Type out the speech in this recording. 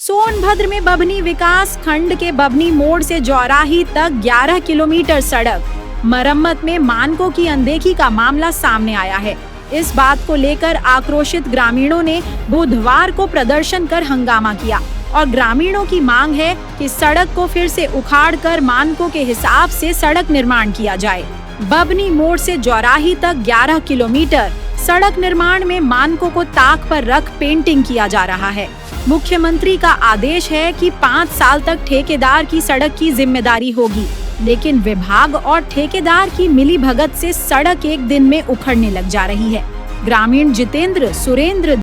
सोनभद्र में बभनी विकास खंड के बभनी मोड़ से जौराही तक 11 किलोमीटर सड़क मरम्मत में मानकों की अनदेखी का मामला सामने आया है। इस बात को लेकर आक्रोशित ग्रामीणों ने बुधवार को प्रदर्शन कर हंगामा किया और ग्रामीणों की मांग है कि सड़क को फिर से उखाड़कर मानकों के हिसाब से सड़क निर्माण किया जाए। बभनी मोड़ से जौराही तक 11 किलोमीटर सड़क निर्माण में मानकों को ताक पर रख पेंटिंग किया जा रहा है। मुख्यमंत्री का आदेश है कि 5 साल तक ठेकेदार की सड़क की जिम्मेदारी होगी, लेकिन विभाग और ठेकेदार की मिलीभगत से सड़क एक दिन में उखड़ने लग जा रही है। ग्रामीण जितेंद्र सुरेंद्र